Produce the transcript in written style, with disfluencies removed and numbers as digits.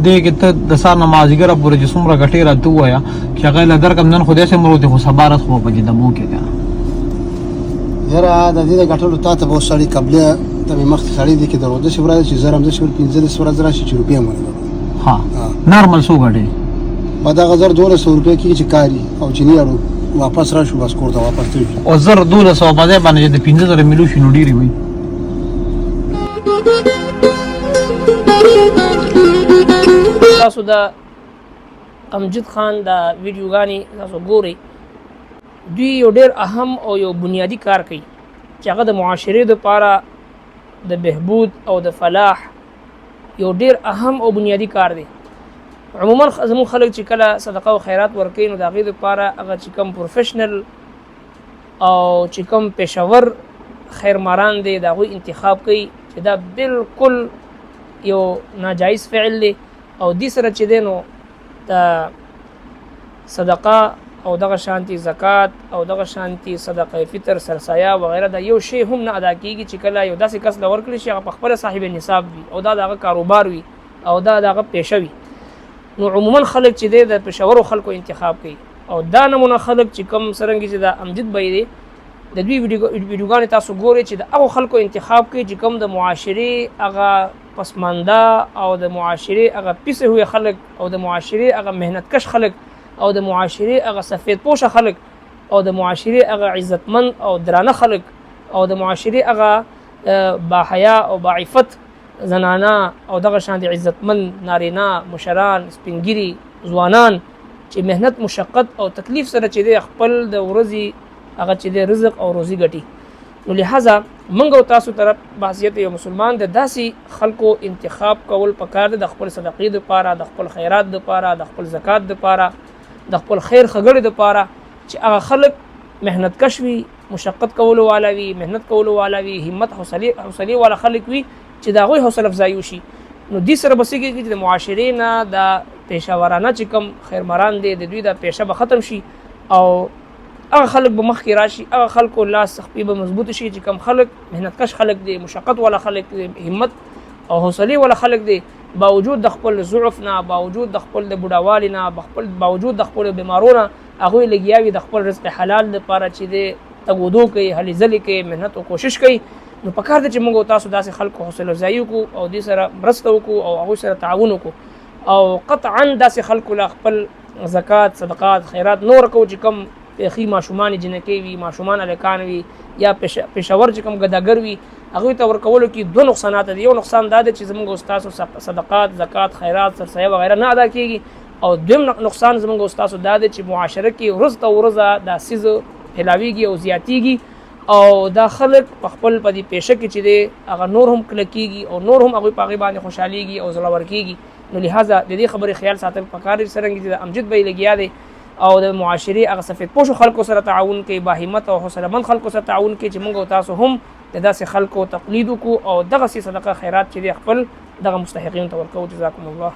دې کې ته د سار نمازګر پورې چې څومره غټي راته وایا چې هغه له درکم نن خدای سره مرو ته خو صبارت خو په دې دمو کې ده یاره د دې غټلو تا ته به سړی قبله ته مخ سړی دې کې درو د شبره چې زرم د شبر 15 سور زرا شي روپیا مونږ ها نارمل سو غټي په دا غزر 1200 روپیا کې چې کاری او چې نیارو واپس را شو بس کوړه واپس ته او زر 1200 باندې د 15000 ملو شنو ډیری وي تاسو د امجد خان د ویډیوګانی تاسو ګورئ دوی یو ډېر اهم او یو بنیادی کار کوي چې هغه د معاشرې دپاره د بهبود او د فلاح یو ډېر اهم او بنیادی کار دی عموما زموږ خلک چې کله صدقه او خیرات ورکوي نو د هغې دپاره هغه چې کوم پروفیشنل او چې کوم پیشور خیرماران دی د هغوی انتخاب کوي چې دا بالکل یو ناجایز فعل دی او دې سره چې دی نو د صدقه او دغه شانتي زکات او دغه شانتي صدقه فطر سرسایه وغیره دا یو شی هم نه ادا کیږي چې کله یو داسې کس له ورکړي شي هغه په خپله صاحب نصاب وي او دا دغه کاروبار وي او دا دغه پیشه وي نو عموما خلک چې دی د پېښورو خلکو انتخاب کوي او دا نمونه خلک چې کوم څرنګه چې د امجد بی دی د دوی ویډیوګانې تاسو ګورئ چې د هغو خلکو انتخاب کوي چې کوم د معاشرې هغه پسمانده او د معاشرې هغه پیسه ہوئے خلک او د معاشرې هغه محنتکش خلک او د معاشرې هغه سفید پوشه خلک او د معاشرې هغه عزتمند او درانه خلک او د معاشرې هغه باحیا او باعفت زنانه او دغه شان د عزتمند نارینه مشران سپینګیري ځوانان چې مهنت مشقت او تکلیف سره چې د خپل د ورځې هغه چې د رزق او روزي ګټي نو لہذا موږ او تاسو طرف بحثیت یو مسلمان د داسې خلکو انتخاب کول پکار د خپل صدقې دپاره د خپل خیرات دپاره د خپل زکات دپاره د خپل خیر ښېګړې دپاره چې هغه خلک محنت کش وي مشقت کولو والا وي محنت کولو والا وي همت حوصلې والا خلک وي چې د هغوی حوصله افزایي وشي نو دې سره به څه کېږي چې د معاشرې نه د پیشهورانه چې کوم خیرمران دی د دوی دا پیشه به ختم شي او هغه خلک به مخکې راشي هغه خلکو لاس خپې به مضبوط شي چې کوم خلک محنتکش خلک دی مشقت والا خلک دی همت او حوصلې والا خلک دی باوجود د خپل ضعف نه باوجود د خپل د بوډاوالي نه باوجود د خپل بیمارو نه هغوی لګیا وي د خپل رزق حلال دپاره چې دی تګودو کوي هلې ځلې کوي محنت او کوشش کوي نو پکار دی چې موږ تاسو داسې خلکو حوصله افزایي وکړو او دې سره مرسته وکړو او هغوی سره تعاون وکړو او قطعا داسې خلکو له خپل زکات صدقات خیرات نور کوو چې کوم پیخي ماشومان جنکې وي ماشومان هلکان وي یا پېښور چې کوم ګداګر وي هغوی ته ورکولو کې دوه نقصانات دي یو نقصان دا دی چې زموږ استاسو صدقات زکات خیرات سرسایه وغیره نه ادا کېږي او دویم نقصان زموږ استاسو دا دی چې معاشره کې ورځ ته ورځه دا څیز پھیلاویږي او زیاتیږي او دا خلک په خپل په دې پیشه کې چې دی هغه نور هم کلکېږي او نور هم هغوی په هغې باندې خوشحالېږي او زړه ورکېږي نو لہٰذا د دې خبرې خیال ساتل پکار دی څرنګه چې د امجد بی لګیا دی او د معاشرې هغه سفید پوشو خلکو سره تعاون کوي باهمت او حوصله مند خلکو سره تعاون کوي چې موږ او تاسو هم د داسې خلکو تقلید وکړو او دغسې صدقه خیرات چې دی خپل دغه مستحقینو ته ورکوو جزاکم الله